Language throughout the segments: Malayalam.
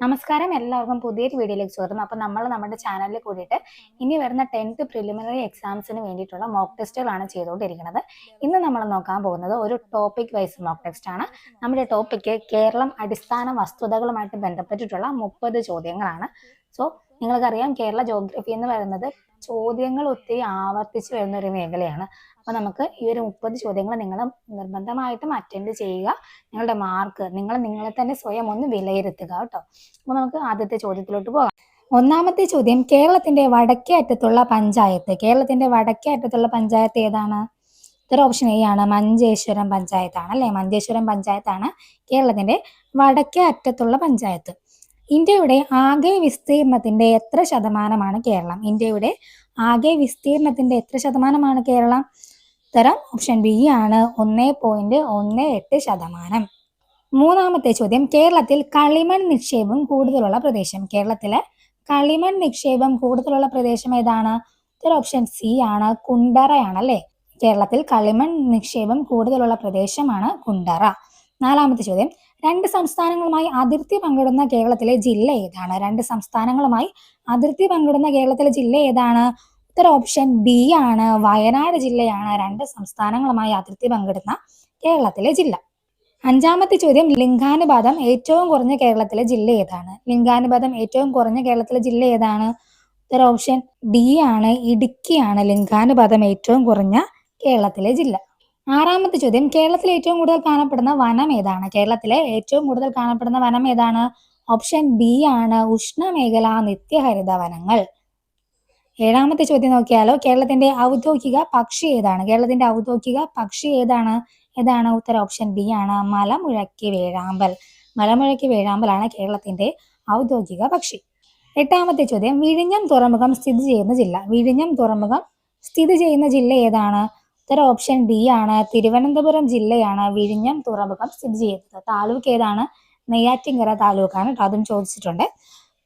നമസ്കാരം, എല്ലാവർക്കും പുതിയൊരു വീഡിയോയിലേക്ക് സ്വാഗതം. അപ്പോൾ നമ്മൾ നമ്മുടെ ചാനലിൽ കൂടിയിട്ട് ഇനി വരുന്ന 10th പ്രിലിമിനറി എക്സാംസിന് വേണ്ടിയിട്ടുള്ള മോക്ക് ടെസ്റ്റുകളാണ് ചെയ്തുകൊണ്ടിരിക്കുന്നത്. ഇന്ന് നമ്മൾ നോക്കാൻ പോകുന്നത് ഒരു ടോപ്പിക് വൈസ് മോക്ക് ടെസ്റ്റ് ആണ്. നമ്മുടെ ടോപ്പിക്ക് കേരളം അടിസ്ഥാന വസ്തുതകളുമായിട്ട് ബന്ധപ്പെട്ടിട്ടുള്ള 30 ചോദ്യങ്ങളാണ്. സോ നിങ്ങൾക്കറിയാം, കേരള ജോഗ്രഫി എന്ന് പറയുന്നത് ചോദ്യങ്ങൾ ഒത്തിരി ആവർത്തിച്ച് വരുന്ന ഒരു മേഖലയാണ്. അപ്പോൾ നമുക്ക് ഈ ഒരു 30 ചോദ്യങ്ങൾ നിങ്ങൾ നിർബന്ധമായിട്ടും അറ്റൻഡ് ചെയ്യുക. നിങ്ങളുടെ മാർക്ക് നിങ്ങളെ തന്നെ സ്വയം ഒന്ന് വിലയിരുത്തുക കേട്ടോ. അപ്പോൾ നമുക്ക് ആദ്യത്തെ ചോദ്യത്തിലോട്ട് പോകാം. ഒന്നാമത്തെ ചോദ്യം, കേരളത്തിന്റെ വടക്കേ അറ്റത്തുള്ള പഞ്ചായത്ത്. കേരളത്തിന്റെ വടക്കേ അറ്റത്തുള്ള പഞ്ചായത്ത് ഏതാണ്? ഉത്തരം ഓപ്ഷൻ എ ആണ്, മഞ്ചേശ്വരം പഞ്ചായത്താണ് അല്ലെ. മഞ്ചേശ്വരം പഞ്ചായത്താണ് കേരളത്തിന്റെ വടക്കേ അറ്റത്തുള്ള പഞ്ചായത്ത്. ഇന്ത്യയുടെ ആകെ വിസ്തീർണത്തിന്റെ എത്ര ശതമാനമാണ് കേരളം? ഇന്ത്യയുടെ ആകെ വിസ്തീർണത്തിന്റെ എത്ര ശതമാനമാണ് കേരളം? ഉത്തരം ഓപ്ഷൻ ബി ആണ്, 1.18%. മൂന്നാമത്തെ ചോദ്യം, കേരളത്തിൽ കളിമൺ നിക്ഷേപം കൂടുതലുള്ള പ്രദേശം. കേരളത്തിലെ കളിമൺ നിക്ഷേപം കൂടുതലുള്ള പ്രദേശം ഏതാണ്? ഉത്തരം ഓപ്ഷൻ സി ആണ്, കുണ്ടറയാണ് അല്ലെ. കേരളത്തിൽ കളിമൺ നിക്ഷേപം കൂടുതലുള്ള പ്രദേശമാണ് കുണ്ടറ. നാലാമത്തെ ചോദ്യം, രണ്ട് സംസ്ഥാനങ്ങളുമായി അതിർത്തി പങ്കിടുന്ന കേരളത്തിലെ ജില്ല ഏതാണ്? രണ്ട് സംസ്ഥാനങ്ങളുമായി അതിർത്തി പങ്കിടുന്ന കേരളത്തിലെ ജില്ല ഏതാണ്? ഉത്തരം ഓപ്ഷൻ ബി ആണ്, വയനാട് ജില്ലയാണ് രണ്ട് സംസ്ഥാനങ്ങളുമായി അതിർത്തി പങ്കിടുന്ന കേരളത്തിലെ ജില്ല. അഞ്ചാമത്തെ ചോദ്യം, ലിംഗാനുപാതം ഏറ്റവും കുറഞ്ഞ കേരളത്തിലെ ജില്ല ഏതാണ്? ലിംഗാനുപാതം ഏറ്റവും കുറഞ്ഞ കേരളത്തിലെ ജില്ല ഏതാണ്? ഉത്തരം ഓപ്ഷൻ ഡി ആണ്, ഇടുക്കിയാണ് ലിംഗാനുപാതം ഏറ്റവും കുറഞ്ഞ കേരളത്തിലെ ജില്ല. ആറാമത്തെ ചോദ്യം, കേരളത്തിൽ ഏറ്റവും കൂടുതൽ കാണപ്പെടുന്ന വനം ഏതാണ്? കേരളത്തിലെ ഏറ്റവും കൂടുതൽ കാണപ്പെടുന്ന വനം ഏതാണ്? ഓപ്ഷൻ ബി ആണ്, ഉഷ്ണമേഖല നിത്യഹരിത വനങ്ങൾ. ഏഴാമത്തെ ചോദ്യം നോക്കിയാലോ, കേരളത്തിന്റെ ഔദ്യോഗിക പക്ഷി ഏതാണ്? കേരളത്തിന്റെ ഔദ്യോഗിക പക്ഷി ഏതാണ്? ഉത്തരം ഓപ്ഷൻ ബി ആണ്, മലമുഴക്കി വേഴാമ്പൽ. മലമുഴക്കി വേഴാമ്പലാണ് കേരളത്തിന്റെ ഔദ്യോഗിക പക്ഷി. എട്ടാമത്തെ ചോദ്യം, വിഴിഞ്ഞം തുറമുഖം സ്ഥിതി ചെയ്യുന്ന ജില്ല. വിഴിഞ്ഞം തുറമുഖം സ്ഥിതി ചെയ്യുന്ന ജില്ല ഏതാണ്? ഉത്തരം ഓപ്ഷൻ ഡി ആണ്, തിരുവനന്തപുരം ജില്ലയാണ് വിഴിഞ്ഞം തുറമുഖം സ്ഥിതി ചെയ്യുന്നത്. താലൂക്ക് ഏതാണ്? നെയ്യാറ്റിൻകര താലൂക്കാണ്. അതും ചോദിച്ചിട്ടുണ്ട്.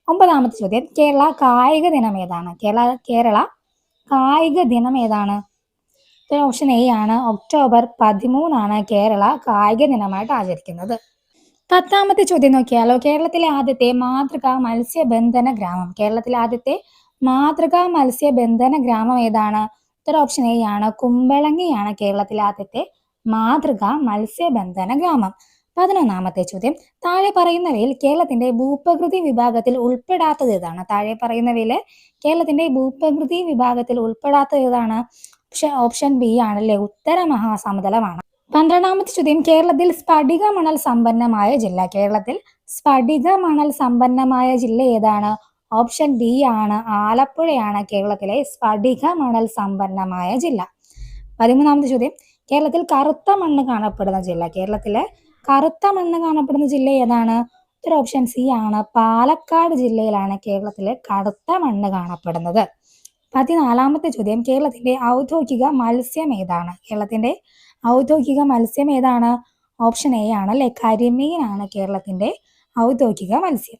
ഒമ്പതാമത്തെ ചോദ്യം, കേരള കായിക ദിനം ഏതാണ്? കേരള കായിക ദിനം ഏതാണ്? ഉത്തരം ഓപ്ഷൻ എ ആണ്, ഒക്ടോബർ 13 കേരള കായിക ദിനമായിട്ട് ആചരിക്കുന്നത്. പത്താമത്തെ ചോദ്യം നോക്കിയാലോ, കേരളത്തിലെ ആദ്യത്തെ മാതൃകാ മത്സ്യബന്ധന ഗ്രാമം. കേരളത്തിലെ ആദ്യത്തെ മാതൃകാ മത്സ്യബന്ധന ഗ്രാമം ഏതാണ്? ഉത്തരം ഓപ്ഷൻ എ ആണ്, കുമ്പളങ്ങിയാണ് കേരളത്തിലെ ആദ്യത്തെ മാതൃകാ മത്സ്യബന്ധന ഗ്രാമം. 11ാമത്തെ ചോദ്യം, താഴെ പറയുന്നവയിൽ കേരളത്തിന്റെ ഭൂപ്രകൃതി വിഭാഗത്തിൽ ഉൾപ്പെടാത്തത് ഏതാണ്? താഴെ പറയുന്നവയിൽ കേരളത്തിന്റെ ഭൂപ്രകൃതി വിഭാഗത്തിൽ ഉൾപ്പെടാത്തത് ഏതാണ്? ഓപ്ഷൻ ബി ആണല്ലേ, ഉത്തര മഹാസമുദ്രമാണ്. 12ാമത്തെ ചോദ്യം, കേരളത്തിൽ സ്ഫടിക മണൽ സമ്പന്നമായ ജില്ല. കേരളത്തിൽ സ്ഫടിക മണൽ സമ്പന്നമായ ജില്ല ഏതാണ്? ഓപ്ഷൻ ഡി ആണ്, ആലപ്പുഴയാണ് കേരളത്തിലെ സ്ഫടിക മണൽ സമ്പന്നമായ ജില്ല. 13ാമത്തെ ചോദ്യം, കേരളത്തിൽ കറുത്ത മണ്ണ് കാണപ്പെടുന്ന ജില്ല. കേരളത്തിലെ കറുത്ത മണ്ണ് കാണപ്പെടുന്ന ജില്ല ഏതാണ്? ഉത്തരം ഓപ്ഷൻ സി ആണ്, പാലക്കാട് ജില്ലയിലാണ് കേരളത്തിലെ കറുത്ത മണ്ണ് കാണപ്പെടുന്നത്. 14ാമത്തെ ചോദ്യം, കേരളത്തിന്റെ ഔദ്യോഗിക മത്സ്യം ഏതാണ്? കേരളത്തിന്റെ ഔദ്യോഗിക മത്സ്യം ഏതാണ്? ഓപ്ഷൻ എ ആണ് അല്ലെ, കരിമീനാണ് കേരളത്തിന്റെ ഔദ്യോഗിക മത്സ്യം.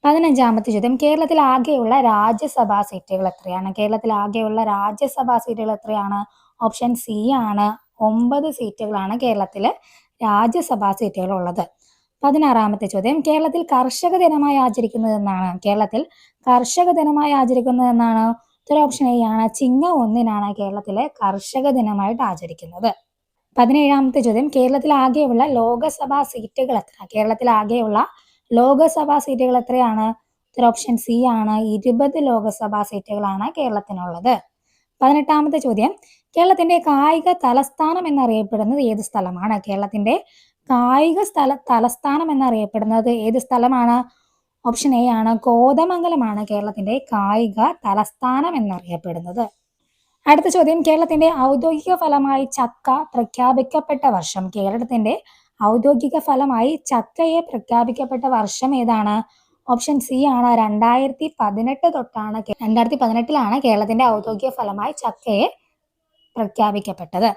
15ാമത്തെ ചോദ്യം, കേരളത്തിൽ ആകെയുള്ള രാജ്യസഭാ സീറ്റുകൾ എത്രയാണ്? കേരളത്തിൽ ആകെയുള്ള രാജ്യസഭാ സീറ്റുകൾ എത്രയാണ്? ഓപ്ഷൻ സി ആണ്, 9 സീറ്റുകളാണ് കേരളത്തില് രാജ്യസഭാ സീറ്റുകൾ ഉള്ളത്. 16ാമത്തെ ചോദ്യം, കേരളത്തിൽ കർഷക ദിനമായി ആചരിക്കുന്നത് എന്നാണ്? കേരളത്തിൽ കർഷക ദിനമായി ആചരിക്കുന്നത് എന്നാണ്? ഉത്തരം ഓപ്ഷൻ എ ആണ്, ചിങ്ങം 1 കേരളത്തിലെ കർഷക ദിനമായിട്ട് ആചരിക്കുന്നത്. 17ാമത്തെ ചോദ്യം, കേരളത്തിൽ ആകെയുള്ള ലോകസഭാ സീറ്റുകൾ എത്ര? കേരളത്തിൽ ആകെയുള്ള ലോകസഭാ സീറ്റുകൾ എത്രയാണ്? ഉത്തരം ഓപ്ഷൻ സി ആണ്, 20 ലോകസഭാ സീറ്റുകളാണ് കേരളത്തിനുള്ളത്. 18ാമത്തെ ചോദ്യം, കേരളത്തിന്റെ കായിക തലസ്ഥാനം എന്നറിയപ്പെടുന്നത് ഏത് സ്ഥലമാണ്? കേരളത്തിന്റെ കായിക തലസ്ഥാനം എന്നറിയപ്പെടുന്നത് ഏത് സ്ഥലമാണ്? ഓപ്ഷൻ എ ആണ്, കോതമംഗലമാണ് കേരളത്തിന്റെ കായിക തലസ്ഥാനം എന്നറിയപ്പെടുന്നത്. അടുത്ത ചോദ്യം, കേരളത്തിന്റെ ഔദ്യോഗിക ഫലമായി ചക്ക പ്രഖ്യാപിക്കപ്പെട്ട വർഷം. കേരളത്തിന്റെ ഔദ്യോഗിക ഫലമായി ചക്കയെ പ്രഖ്യാപിക്കപ്പെട്ട വർഷം ഏതാണ്? ഓപ്ഷൻ സി ആണ്, 2018 തൊട്ടാണ്. 2018 കേരളത്തിന്റെ ഔദ്യോഗിക ഫലമായി ചക്കയെ പ്രഖ്യാപിക്കപ്പെട്ടത്.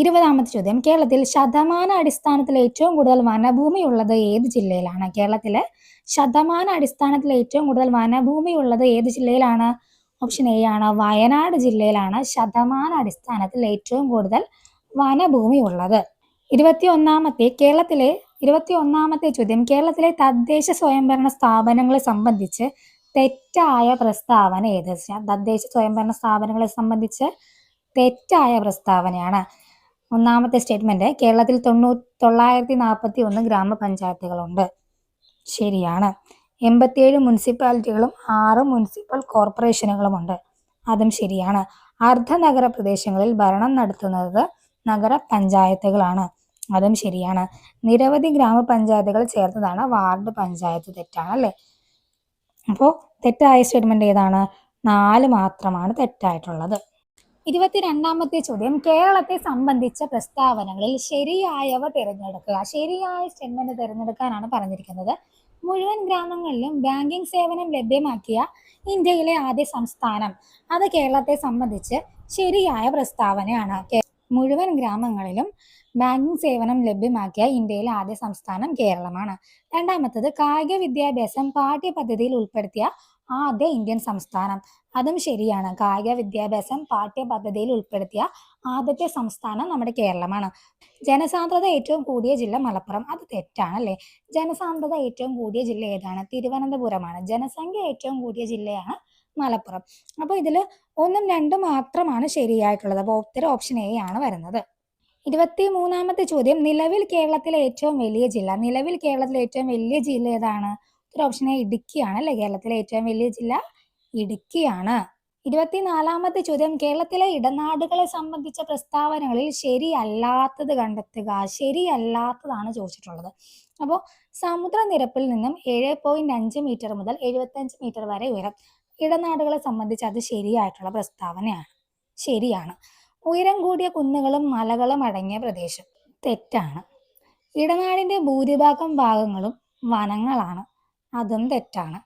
20ാമത്തെ ചോദ്യം, കേരളത്തിൽ ശതമാന അടിസ്ഥാനത്തിൽ ഏറ്റവും കൂടുതൽ വനഭൂമി ഉള്ളത് ഏത് ജില്ലയിലാണ്? കേരളത്തിലെ ശതമാന അടിസ്ഥാനത്തിൽ ഏറ്റവും കൂടുതൽ വനഭൂമി ഉള്ളത് ഏത് ജില്ലയിലാണ്? ഓപ്ഷൻ എ ആണ്, വയനാട് ജില്ലയിലാണ് ശതമാന അടിസ്ഥാനത്തിൽ ഏറ്റവും കൂടുതൽ വനഭൂമി ഉള്ളത്. 21ാമത്തെ, കേരളത്തിലെ 21ാമത്തെ ചോദ്യം കേരളത്തിലെ തദ്ദേശ സ്വയംഭരണ സ്ഥാപനങ്ങളെ സംബന്ധിച്ച് തെറ്റായ പ്രസ്താവന ഏത്? തദ്ദേശ സ്വയംഭരണ സ്ഥാപനങ്ങളെ സംബന്ധിച്ച് തെറ്റായ പ്രസ്താവനയാണ്. ഒന്നാമത്തെ സ്റ്റേറ്റ്മെന്റ് കേരളത്തിൽ 941 ഗ്രാമപഞ്ചായത്തുകളുണ്ട്. ശരിയാണ്. 87 മുനിസിപ്പാലിറ്റികളും 6 മുനിസിപ്പൽ കോർപ്പറേഷനുകളുമുണ്ട്. അതും ശരിയാണ്. അർദ്ധനഗര പ്രദേശങ്ങളിൽ ഭരണം നടത്തുന്നത് നഗരപഞ്ചായത്തുകളാണ്. അതും ശരിയാണ്. നിരവധി ഗ്രാമപഞ്ചായത്തുകൾ ചേർന്നതാണ് വാർഡ് പഞ്ചായത്ത്. തെറ്റാണ് അല്ലേ? അപ്പോൾ തെറ്റായ സ്റ്റേറ്റ്മെന്റ് ഏതാണ്? 4 മാത്രമാണ് തെറ്റായിട്ടുള്ളത്. 22ാമത്തെ ചോദ്യം കേരളത്തെ സംബന്ധിച്ച പ്രസ്താവനകളിൽ ശരിയായവ തിരഞ്ഞെടുക്കുക. ശരിയായ സ്റ്റേറ്റ്മെന്റ് തിരഞ്ഞെടുക്കാനാണ് പറഞ്ഞിരിക്കുന്നത്. മുഴുവൻ ഗ്രാമങ്ങളിലും ബാങ്കിംഗ് സേവനം ലഭ്യമാക്കിയ ഇന്ത്യയിലെ ആദ്യ സംസ്ഥാനം, അത് കേരളത്തെ സംബന്ധിച്ച് ശരിയായ പ്രസ്താവനയാണ്. മുഴുവൻ ഗ്രാമങ്ങളിലും ബാങ്കിംഗ് സേവനം ലഭ്യമാക്കിയ ഇന്ത്യയിലെ ആദ്യ സംസ്ഥാനം കേരളമാണ്. രണ്ടാമത്തത് കായിക വിദ്യാഭ്യാസം പാഠ്യപദ്ധതിയിൽ ഉൾപ്പെടുത്തിയ ആദ്യ ഇന്ത്യൻ സംസ്ഥാനം. അതും ശരിയാണ്. കായിക വിദ്യാഭ്യാസം പാഠ്യപദ്ധതിയിൽ ഉൾപ്പെടുത്തിയ ആദ്യത്തെ സംസ്ഥാനം നമ്മുടെ കേരളമാണ്. ജനസാന്ദ്രത ഏറ്റവും കൂടിയ ജില്ല മലപ്പുറം. അത് തെറ്റാണ് അല്ലേ? ജനസാന്ദ്രത ഏറ്റവും കൂടിയ ജില്ല ഏതാണ്? തിരുവനന്തപുരമാണ്. ജനസംഖ്യ ഏറ്റവും കൂടിയ ജില്ലയാണ് മലപ്പുറം. അപ്പോൾ ഇതിൽ 1ഉം 2ഉം മാത്രമാണ് ശരിയായിട്ടുള്ളത്. അപ്പോൾ ഉത്തരം ഓപ്ഷൻ എ ആണ് വരുന്നത്. 23ാമത്തെ ചോദ്യം നിലവിൽ കേരളത്തിലെ ഏറ്റവും വലിയ ജില്ല. നിലവിൽ കേരളത്തിലെ ഏറ്റവും വലിയ ജില്ല ഏതാണ്? ഉത്തരം ഓപ്ഷൻ എ ഇടുക്കിയാണ് അല്ലേ? കേരളത്തിലെ ഏറ്റവും വലിയ ജില്ല ഇടുക്കിയാണ്. 24ാമത്തെ ചോദ്യം കേരളത്തിലെ ഇടനാടുകളെ സംബന്ധിച്ച പ്രസ്താവനകളിൽ ശരിയല്ലാത്തത് കണ്ടെത്തുക. ശരിയല്ലാത്തതാണ് ചോദിച്ചിട്ടുള്ളത്. അപ്പോൾ സമുദ്രനിരപ്പിൽ നിന്നും 7.5 മീറ്റർ മുതൽ 75 മീറ്റർ വരെ ഉയരം. ഇടനാടുകളെ സംബന്ധിച്ച് അത് ശരിയായിട്ടുള്ള പ്രസ്താവനയാണ്. ശരിയാണ്. ഉയരം കൂടിയ കുന്നുകളും മലകളും അടങ്ങിയ പ്രദേശം. തെറ്റാണ്. ഇടനാടിന്റെ ഭൂരിഭാഗം ഭാഗങ്ങളും വനങ്ങളാണ്. അതും തെറ്റാണ്.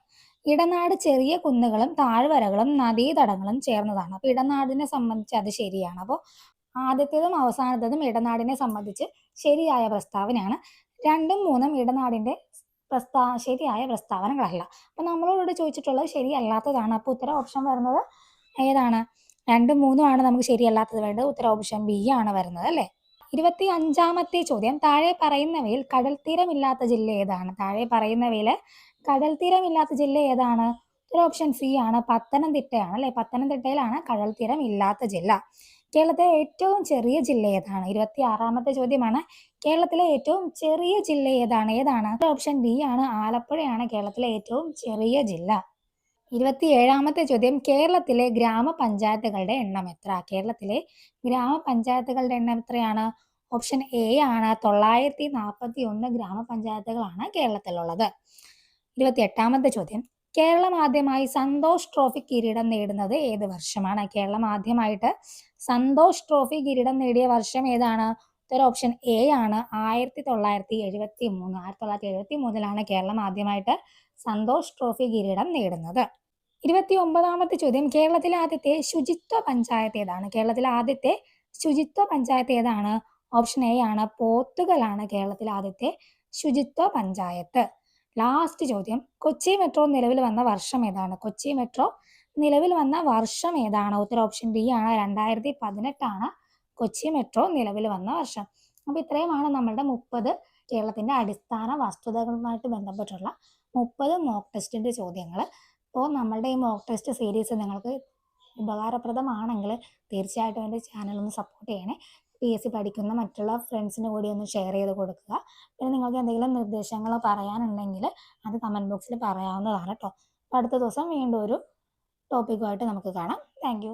ഇടനാട് ചെറിയ കുന്നുകളും താഴ്വരകളും നദീതടങ്ങളും ചേർന്നതാണ്. അപ്പോൾ ഇടനാടിനെ സംബന്ധിച്ച് അത് ശരിയാണ്. അപ്പോൾ ആദ്യത്തേതും അവസാനത്തേതും ഇടനാടിനെ സംബന്ധിച്ച് ശരിയായ പ്രസ്താവനയാണ്. 2ഉം 3ഉം ഇടനാടിന്റെ ശരിയായ പ്രസ്താവനകളല്ല. അപ്പോൾ നമ്മളോട് ചോദിച്ചിട്ടുള്ളത് ശരിയല്ലാത്തതാണ്. അപ്പോൾ ഉത്തരം ഓപ്ഷൻ വരുന്നത് ഏതാണ്? 2ഉം 3ഉം ആണ് നമുക്ക് ശരിയല്ലാത്തത് വേണ്ടത്. ഉത്തരം ഓപ്ഷൻ ബി ആണ് വരുന്നത് അല്ലേ? 25ാമത്തെ ചോദ്യം താഴെ പറയുന്നവയിൽ കടൽ തീരമില്ലാത്ത ജില്ല ഏതാണ്? താഴെ പറയുന്നവയിൽ കടൽ തീരമില്ലാത്ത ജില്ല ഏതാണ്? ഉത്തരം ഓപ്ഷൻ സി ആണ്. പത്തനംതിട്ടയാണ് അല്ലെ? പത്തനംതിട്ടയിലാണ് കടൽ തീരം ഇല്ലാത്ത ജില്ല. കേരളത്തിലെ ഏറ്റവും ചെറിയ ജില്ല ഏതാണ്? 26ാമത്തെ ചോദ്യമാണ്. കേരളത്തിലെ ഏറ്റവും ചെറിയ ജില്ല ഏതാണ്? ഓപ്ഷൻ ഡി ആണ്. ആലപ്പുഴയാണ് കേരളത്തിലെ ഏറ്റവും ചെറിയ ജില്ല. 27ാമത്തെ ചോദ്യം കേരളത്തിലെ ഗ്രാമപഞ്ചായത്തുകളുടെ എണ്ണം എത്ര? കേരളത്തിലെ ഗ്രാമപഞ്ചായത്തുകളുടെ എണ്ണം എത്രയാണ്? ഓപ്ഷൻ എ ആണ്. 941 ഗ്രാമപഞ്ചായത്തുകളാണ് കേരളത്തിലുള്ളത്. 28ാമത്തെ ചോദ്യം കേരളം ആദ്യമായി സന്തോഷ് ട്രോഫി കിരീടം നേടുന്നത് ഏത് വർഷമാണ്? കേരളം ആദ്യമായിട്ട് സന്തോഷ് ട്രോഫി കിരീടം നേടിയ വർഷം ഏതാണ്? ഉത്തരം ഓപ്ഷൻ എ ആണ്. 1973. 1973 കേരളം ആദ്യമായിട്ട് സന്തോഷ് ട്രോഫി കിരീടം നേടുന്നത്. 29ാമത്തെ ചോദ്യം കേരളത്തിലെ ആദ്യത്തെ ശുചിത്വ പഞ്ചായത്ത് ഏതാണ്? കേരളത്തിലെ ആദ്യത്തെ ശുചിത്വ പഞ്ചായത്ത് ഏതാണ്? ഓപ്ഷൻ എ ആണ്. പോത്തുകലാണ് കേരളത്തിലെ ആദ്യത്തെ ശുചിത്വ പഞ്ചായത്ത്. ലാസ്റ്റ് ചോദ്യം കൊച്ചി മെട്രോ നിലവിൽ വന്ന വർഷം ഏതാണ്? കൊച്ചി മെട്രോ നിലവിൽ വന്ന വർഷം ഏതാണ്? ഉത്തരം ഓപ്ഷൻ ബി ആണ്. 2018 കൊച്ചി മെട്രോ നിലവിൽ വന്ന വർഷം. അപ്പോൾ ഇത്രയുമാണ് നമ്മളുടെ 30 കേരളത്തിന്റെ അടിസ്ഥാന വസ്തുതകളുമായിട്ട് ബന്ധപ്പെട്ടുള്ള 30 മോക്ക് ടെസ്റ്റിന്റെ ചോദ്യങ്ങൾ. അപ്പോൾ നമ്മളുടെ ഈ മോക്ക് ടെസ്റ്റ് സീരീസ് നിങ്ങൾക്ക് ഉപകാരപ്രദമാണെങ്കിൽ തീർച്ചയായിട്ടും എൻ്റെ ചാനലൊന്ന് സപ്പോർട്ട് ചെയ്യണേ. PSC പഠിക്കുന്ന മറ്റുള്ള ഫ്രണ്ട്സിന് കൂടി ഒന്ന് ഷെയർ ചെയ്ത് കൊടുക്കുക. പിന്നെ നിങ്ങൾക്ക് എന്തെങ്കിലും നിർദ്ദേശങ്ങളോ പറയാനുണ്ടെങ്കിൽ അത് കമൻറ്റ് ബോക്സിൽ പറയാവുന്നതാണ് കേട്ടോ. അപ്പോൾ അടുത്ത ദിവസം വീണ്ടും ഒരു ടോപ്പിക്കുമായിട്ട് നമുക്ക് കാണാം. താങ്ക്